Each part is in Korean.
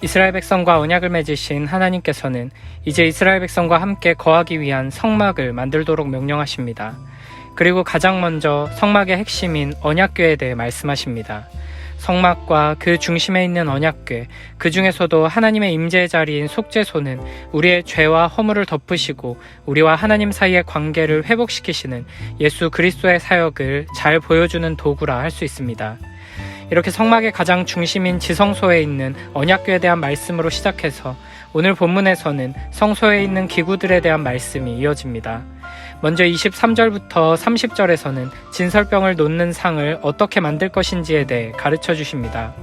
이스라엘 백성과 언약을 맺으신 하나님께서는 이제 이스라엘 백성과 함께 거하기 위한 성막을 만들도록 명령하십니다. 그리고 가장 먼저 성막의 핵심인 언약궤에 대해 말씀하십니다. 성막과 그 중심에 있는 언약궤, 그 중에서도 하나님의 임재의 자리인 속죄소는 우리의 죄와 허물을 덮으시고 우리와 하나님 사이의 관계를 회복시키시는 예수 그리스도의 사역을 잘 보여주는 도구라 할 수 있습니다. 이렇게 성막의 가장 중심인 지성소에 있는 언약궤에 대한 말씀으로 시작해서 오늘 본문에서는 성소에 있는 기구들에 대한 말씀이 이어집니다. 먼저 23절부터 30절에서는 진설병을 놓는 상을 어떻게 만들 것인지에 대해 가르쳐 주십니다.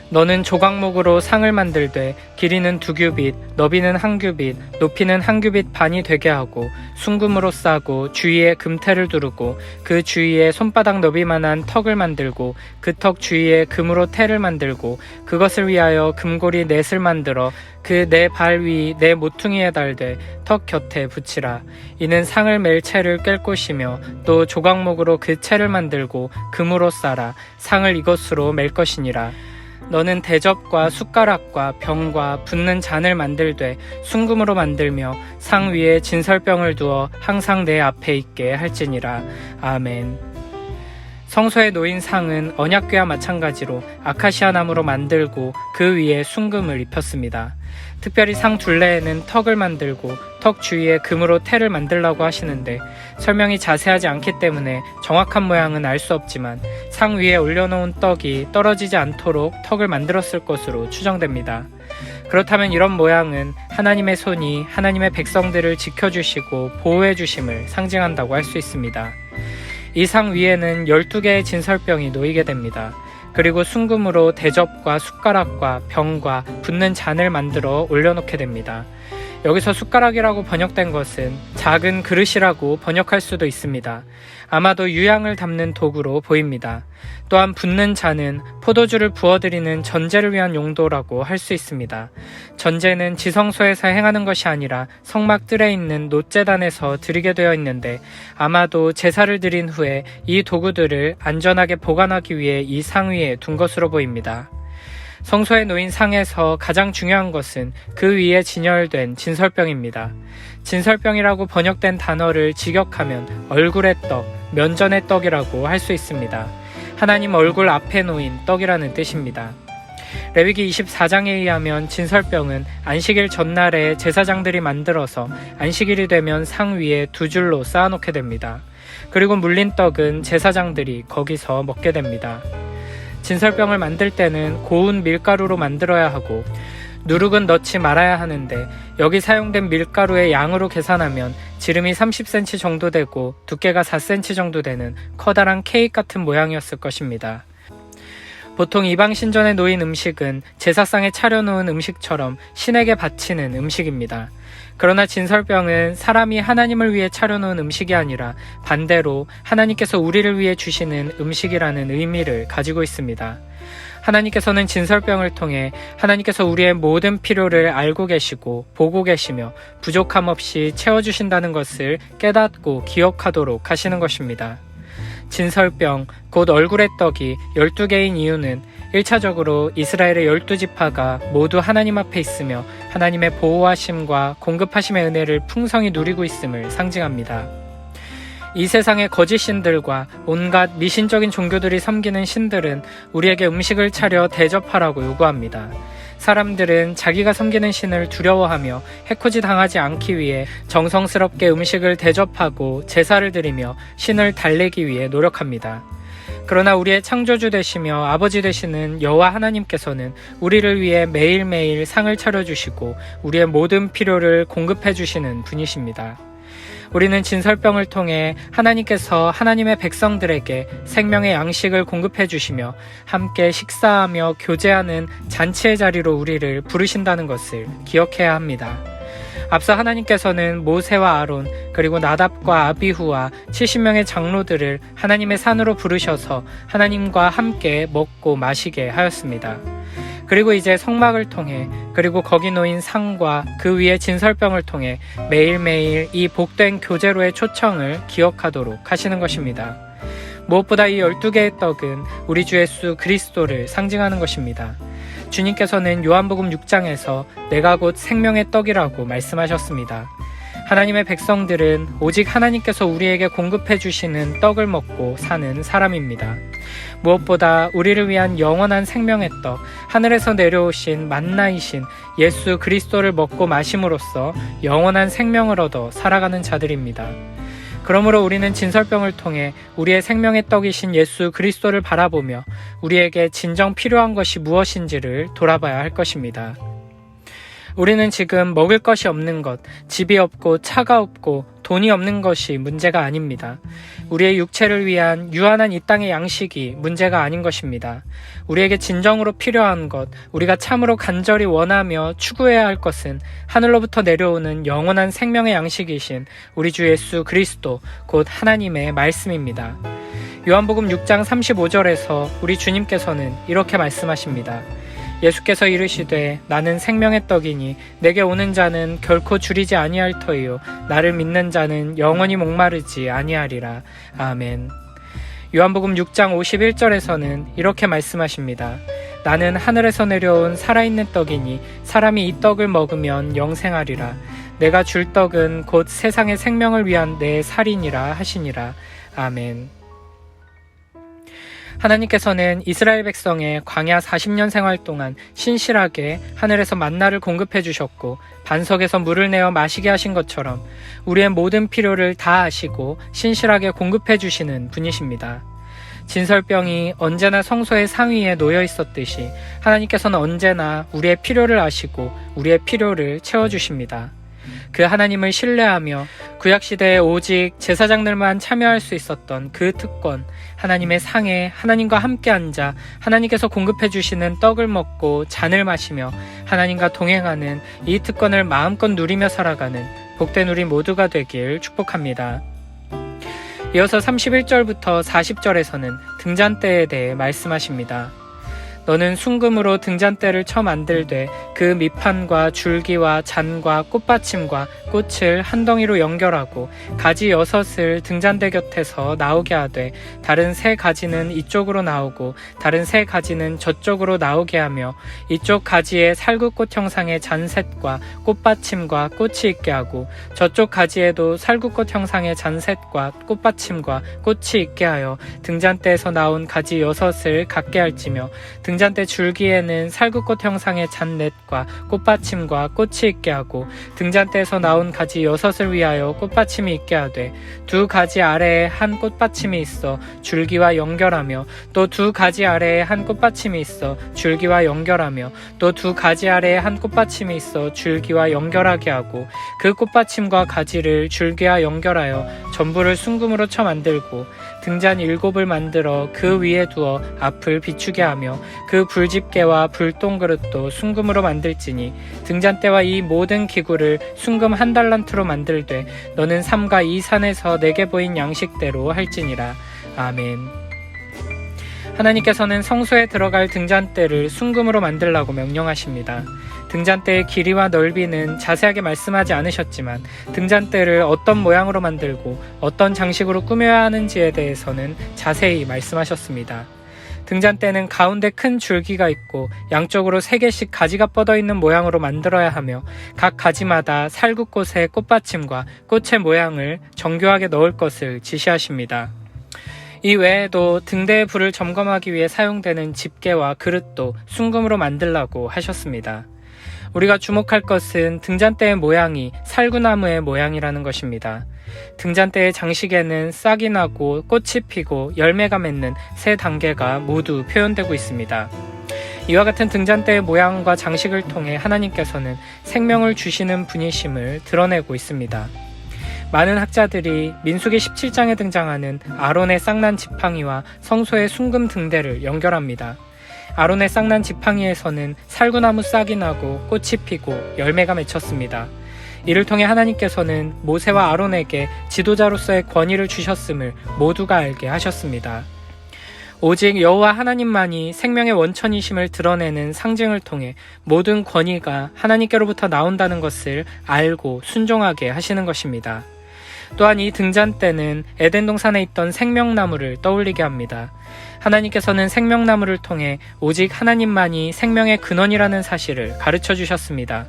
너는 조각목으로 상을 만들되 길이는 2규빗, 너비는 1규빗, 높이는 1규빗 반이 되게 하고 순금으로 싸고 주위에 금테를 두르고 그 주위에 손바닥 너비만한 턱을 만들고 그 턱 주위에 금으로 테를 만들고 그것을 위하여 금고리 넷을 만들어 그 네 발 위 네 모퉁이에 달되 턱 곁에 붙이라. 이는 상을 맬 채를 꿰 것이며 또 조각목으로 그 채를 만들고 금으로 싸라. 상을 이것으로 맬 것이니라. 너는 대접과 숟가락과 병과 붓는 잔을 만들되 순금으로 만들며 상 위에 진설병을 두어 항상 내 앞에 있게 할지니라. 아멘. 성소에 놓인 상은 언약궤와 마찬가지로 아카시아 나무로 만들고 그 위에 순금을 입혔습니다. 특별히 상 둘레에는 턱을 만들고 턱 주위에 금으로 테를 만들라고 하시는데 설명이 자세하지 않기 때문에 정확한 모양은 알 수 없지만 상 위에 올려놓은 떡이 떨어지지 않도록 턱을 만들었을 것으로 추정됩니다. 그렇다면 이런 모양은 하나님의 손이 하나님의 백성들을 지켜주시고 보호해주심을 상징한다고 할 수 있습니다. 이 상 위에는 12개의 진설병이 놓이게 됩니다. 그리고 순금으로 대접과 숟가락과 병과 붓는 잔을 만들어 올려놓게 됩니다. 여기서 숟가락이라고 번역된 것은 작은 그릇이라고 번역할 수도 있습니다. 아마도 유향을 담는 도구로 보입니다. 또한 붓는 잔은 포도주를 부어드리는 전제를 위한 용도라고 할 수 있습니다. 전제는 지성소에서 행하는 것이 아니라 성막 뜰에 있는 놋제단에서 드리게 되어 있는데 아마도 제사를 드린 후에 이 도구들을 안전하게 보관하기 위해 이 상 위에 둔 것으로 보입니다. 성소에 놓인 상에서 가장 중요한 것은 그 위에 진열된 진설병입니다. 진설병이라고 번역된 단어를 직역하면 얼굴의 떡, 면전의 떡이라고 할 수 있습니다. 하나님 얼굴 앞에 놓인 떡이라는 뜻입니다. 레위기 24장에 의하면 진설병은 안식일 전날에 제사장들이 만들어서 안식일이 되면 상 위에 2줄로 쌓아놓게 됩니다. 그리고 물린 떡은 제사장들이 거기서 먹게 됩니다. 진설병을 만들 때는 고운 밀가루로 만들어야 하고 누룩은 넣지 말아야 하는데 여기 사용된 밀가루의 양으로 계산하면 지름이 30cm 정도 되고 두께가 4cm 정도 되는 커다란 케이크 같은 모양이었을 것입니다. 보통 이방 신전에 놓인 음식은 제사상에 차려놓은 음식처럼 신에게 바치는 음식입니다. 그러나 진설병은 사람이 하나님을 위해 차려놓은 음식이 아니라 반대로 하나님께서 우리를 위해 주시는 음식이라는 의미를 가지고 있습니다. 하나님께서는 진설병을 통해 하나님께서 우리의 모든 필요를 알고 계시고 보고 계시며 부족함 없이 채워주신다는 것을 깨닫고 기억하도록 하시는 것입니다. 진설병, 곧 얼굴의 떡이 12개인 이유는 1차적으로 이스라엘의 12지파가 모두 하나님 앞에 있으며 하나님의 보호하심과 공급하심의 은혜를 풍성히 누리고 있음을 상징합니다. 이 세상의 거짓 신들과 온갖 미신적인 종교들이 섬기는 신들은 우리에게 음식을 차려 대접하라고 요구합니다. 사람들은 자기가 섬기는 신을 두려워하며 해코지 당하지 않기 위해 정성스럽게 음식을 대접하고 제사를 드리며 신을 달래기 위해 노력합니다. 그러나 우리의 창조주 되시며 아버지 되시는 여호와 하나님께서는 우리를 위해 매일매일 상을 차려주시고 우리의 모든 필요를 공급해 주시는 분이십니다. 우리는 진설병을 통해 하나님께서 하나님의 백성들에게 생명의 양식을 공급해 주시며 함께 식사하며 교제하는 잔치의 자리로 우리를 부르신다는 것을 기억해야 합니다. 앞서 하나님께서는 모세와 아론 그리고 나답과 아비후와 70명의 장로들을 하나님의 산으로 부르셔서 하나님과 함께 먹고 마시게 하였습니다. 그리고 이제 성막을 통해 그리고 거기 놓인 상과 그 위에 진설병을 통해 매일매일 이 복된 교제로의 초청을 기억하도록 하시는 것입니다. 무엇보다 이 12개의 떡은 우리 주 예수 그리스도를 상징하는 것입니다. 주님께서는 요한복음 6장에서 내가 곧 생명의 떡이라고 말씀하셨습니다. 하나님의 백성들은 오직 하나님께서 우리에게 공급해 주시는 떡을 먹고 사는 사람입니다. 무엇보다 우리를 위한 영원한 생명의 떡, 하늘에서 내려오신 만나이신 예수 그리스도를 먹고 마심으로써 영원한 생명을 얻어 살아가는 자들입니다. 그러므로 우리는 진설병을 통해 우리의 생명의 떡이신 예수 그리스도를 바라보며 우리에게 진정 필요한 것이 무엇인지를 돌아봐야 할 것입니다. 우리는 지금 먹을 것이 없는 것, 집이 없고 차가 없고 돈이 없는 것이 문제가 아닙니다. 우리의 육체를 위한 유한한 이 땅의 양식이 문제가 아닌 것입니다. 우리에게 진정으로 필요한 것, 우리가 참으로 간절히 원하며 추구해야 할 것은 하늘로부터 내려오는 영원한 생명의 양식이신 우리 주 예수 그리스도, 곧 하나님의 말씀입니다. 요한복음 6장 35절에서 우리 주님께서는 이렇게 말씀하십니다. 예수께서 이르시되 나는 생명의 떡이니 내게 오는 자는 결코 줄이지 아니할 터이요 나를 믿는 자는 영원히 목마르지 아니하리라. 아멘. 요한복음 6장 51절에서는 이렇게 말씀하십니다. 나는 하늘에서 내려온 살아있는 떡이니 사람이 이 떡을 먹으면 영생하리라. 내가 줄 떡은 곧 세상의 생명을 위한 내 살이니라 하시니라. 아멘. 하나님께서는 이스라엘 백성의 광야 40년 생활 동안 신실하게 하늘에서 만나를 공급해 주셨고 반석에서 물을 내어 마시게 하신 것처럼 우리의 모든 필요를 다 아시고 신실하게 공급해 주시는 분이십니다. 진설병이 언제나 성소의 상위에 놓여 있었듯이 하나님께서는 언제나 우리의 필요를 아시고 우리의 필요를 채워주십니다. 그 하나님을 신뢰하며 구약시대에 오직 제사장들만 참여할 수 있었던 그 특권, 하나님의 상에 하나님과 함께 앉아 하나님께서 공급해 주시는 떡을 먹고 잔을 마시며 하나님과 동행하는 이 특권을 마음껏 누리며 살아가는 복된 우리 모두가 되길 축복합니다. 이어서 31절부터 40절에서는 등잔대에 대해 말씀하십니다. 너는 순금으로 등잔대를 쳐 만들되 그 밑판과 줄기와 잔과 꽃받침과 꽃을 한 덩이로 연결하고 가지 6을 등잔대 곁에서 나오게 하되 다른 3가지는 이쪽으로 나오고 다른 3가지는 저쪽으로 나오게 하며 이쪽 가지에 살구꽃 형상의 잔셋과 꽃받침과 꽃이 있게 하고 저쪽 가지에도 살구꽃 형상의 잔셋과 꽃받침과 꽃이 있게 하여 등잔대에서 나온 가지 6을 갖게 할지며 등잔대 줄기에는 살구꽃 형상의 잔넷과 꽃받침과 꽃이 있게 하고 등잔대에서 나온 가지 6을 위하여 꽃받침이 있게 하되 2가지 아래에 한 꽃받침이 있어 줄기와 연결하며 또 2가지 아래에 한 꽃받침이 있어 줄기와 연결하며 또 2가지 아래에 한 꽃받침이 있어 줄기와 연결하게 하고 그 꽃받침과 가지를 줄기와 연결하여 전부를 순금으로 쳐 만들고 등잔 7을 만들어 그 위에 두어 앞을 비추게 하며 그 불집게와 불똥그릇도 순금으로 만들지니 등잔대와 이 모든 기구를 순금 1달란트로 만들되 너는 삼가 이 산에서 내게 보인 양식대로 할지니라. 아멘. 하나님께서는 성소에 들어갈 등잔대를 순금으로 만들라고 명령하십니다. 등잔대의 길이와 넓이는 자세하게 말씀하지 않으셨지만 등잔대를 어떤 모양으로 만들고 어떤 장식으로 꾸며야 하는지에 대해서는 자세히 말씀하셨습니다. 등잔대는 가운데 큰 줄기가 있고 양쪽으로 3개씩 가지가 뻗어 있는 모양으로 만들어야 하며 각 가지마다 살구꽃의 꽃받침과 꽃의 모양을 정교하게 넣을 것을 지시하십니다. 이 외에도 등대의 불을 점검하기 위해 사용되는 집게와 그릇도 순금으로 만들라고 하셨습니다. 우리가 주목할 것은 등잔대의 모양이 살구나무의 모양이라는 것입니다. 등잔대의 장식에는 싹이 나고 꽃이 피고 열매가 맺는 3단계가 모두 표현되고 있습니다. 이와 같은 등잔대의 모양과 장식을 통해 하나님께서는 생명을 주시는 분이심을 드러내고 있습니다. 많은 학자들이 민수기 17장에 등장하는 아론의 쌍난 지팡이와 성소의 순금 등대를 연결합니다. 아론의 쌍난 지팡이에서는 살구나무 싹이 나고 꽃이 피고 열매가 맺혔습니다. 이를 통해 하나님께서는 모세와 아론에게 지도자로서의 권위를 주셨음을 모두가 알게 하셨습니다. 오직 여호와 하나님만이 생명의 원천이심을 드러내는 상징을 통해 모든 권위가 하나님께로부터 나온다는 것을 알고 순종하게 하시는 것입니다. 또한 이 등잔대는 에덴 동산에 있던 생명나무를 떠올리게 합니다. 하나님께서는 생명나무를 통해 오직 하나님만이 생명의 근원이라는 사실을 가르쳐 주셨습니다.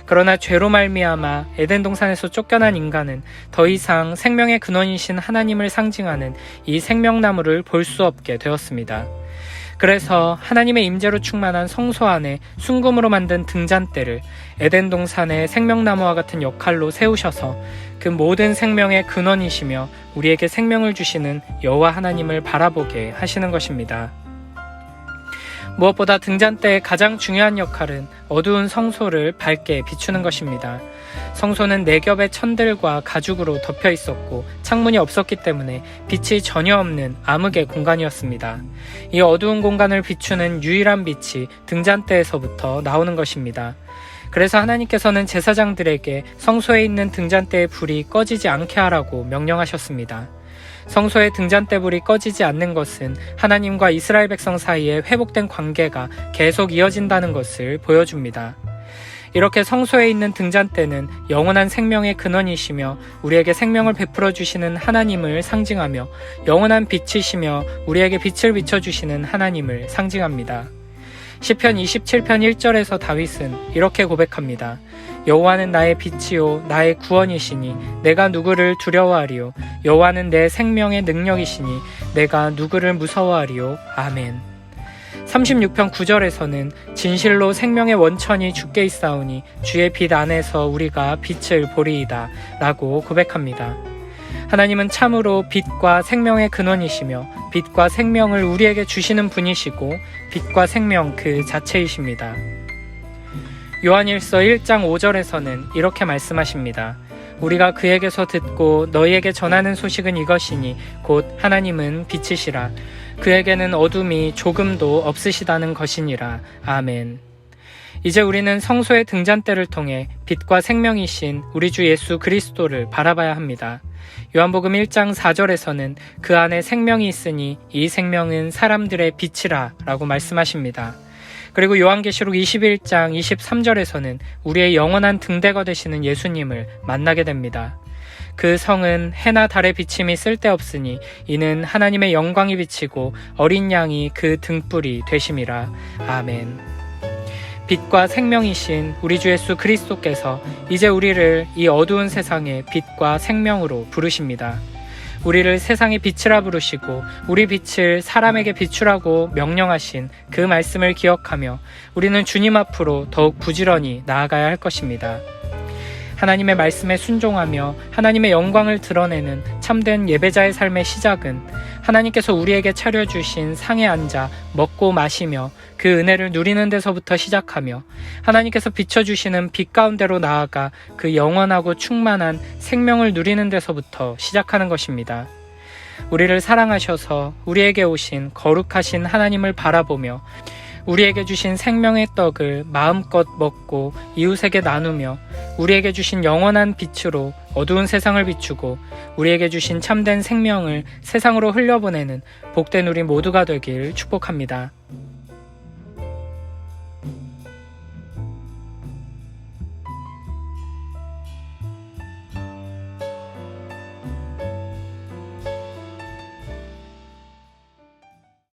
그러나 죄로 말미암아 에덴 동산에서 쫓겨난 인간은 더 이상 생명의 근원이신 하나님을 상징하는 이 생명나무를 볼 수 없게 되었습니다. 그래서 하나님의 임재로 충만한 성소 안에 순금으로 만든 등잔대를 에덴 동산의 생명나무와 같은 역할로 세우셔서 그 모든 생명의 근원이시며 우리에게 생명을 주시는 여호와 하나님을 바라보게 하시는 것입니다. 무엇보다 등잔대의 가장 중요한 역할은 어두운 성소를 밝게 비추는 것입니다. 성소는 4겹의 천들과 가죽으로 덮여 있었고 창문이 없었기 때문에 빛이 전혀 없는 암흑의 공간이었습니다. 이 어두운 공간을 비추는 유일한 빛이 등잔대에서부터 나오는 것입니다. 그래서 하나님께서는 제사장들에게 성소에 있는 등잔대의 불이 꺼지지 않게 하라고 명령하셨습니다. 성소의 등잔대 불이 꺼지지 않는 것은 하나님과 이스라엘 백성 사이에 회복된 관계가 계속 이어진다는 것을 보여줍니다. 이렇게 성소에 있는 등잔대는 영원한 생명의 근원이시며 우리에게 생명을 베풀어 주시는 하나님을 상징하며 영원한 빛이시며 우리에게 빛을 비춰주시는 하나님을 상징합니다. 시편 27편 1절에서 다윗은 이렇게 고백합니다. 여호와는 나의 빛이요 나의 구원이시니 내가 누구를 두려워하리요. 여호와는 내 생명의 능력이시니 내가 누구를 무서워하리요. 아멘. 36편 9절에서는 진실로 생명의 원천이 주께 있사오니 주의 빛 안에서 우리가 빛을 보리이다 라고 고백합니다. 하나님은 참으로 빛과 생명의 근원이시며 빛과 생명을 우리에게 주시는 분이시고 빛과 생명 그 자체이십니다. 요한일서 1장 5절에서는 이렇게 말씀하십니다. 우리가 그에게서 듣고 너희에게 전하는 소식은 이것이니 곧 하나님은 빛이시라. 그에게는 어둠이 조금도 없으시다는 것이니라. 아멘. 이제 우리는 성소의 등잔대를 통해 빛과 생명이신 우리 주 예수 그리스도를 바라봐야 합니다. 요한복음 1장 4절에서는 그 안에 생명이 있으니 이 생명은 사람들의 빛이라 라고 말씀하십니다. 그리고 요한계시록 21장 23절에서는 우리의 영원한 등대가 되시는 예수님을 만나게 됩니다. 그 성은 해나 달의 비침이 쓸데없으니 이는 하나님의 영광이 비치고 어린 양이 그 등불이 되심이라. 아멘. 빛과 생명이신 우리 주 예수 그리스도께서 이제 우리를 이 어두운 세상의 빛과 생명으로 부르십니다. 우리를 세상의 빛이라 부르시고 우리 빛을 사람에게 비추라고 명령하신 그 말씀을 기억하며 우리는 주님 앞으로 더욱 부지런히 나아가야 할 것입니다. 하나님의 말씀에 순종하며 하나님의 영광을 드러내는 참된 예배자의 삶의 시작은 하나님께서 우리에게 차려주신 상에 앉아 먹고 마시며 그 은혜를 누리는 데서부터 시작하며 하나님께서 비춰주시는 빛 가운데로 나아가 그 영원하고 충만한 생명을 누리는 데서부터 시작하는 것입니다. 우리를 사랑하셔서 우리에게 오신 거룩하신 하나님을 바라보며 우리에게 주신 생명의 떡을 마음껏 먹고 이웃에게 나누며 우리에게 주신 영원한 빛으로 어두운 세상을 비추고 우리에게 주신 참된 생명을 세상으로 흘려보내는 복된 우리 모두가 되길 축복합니다.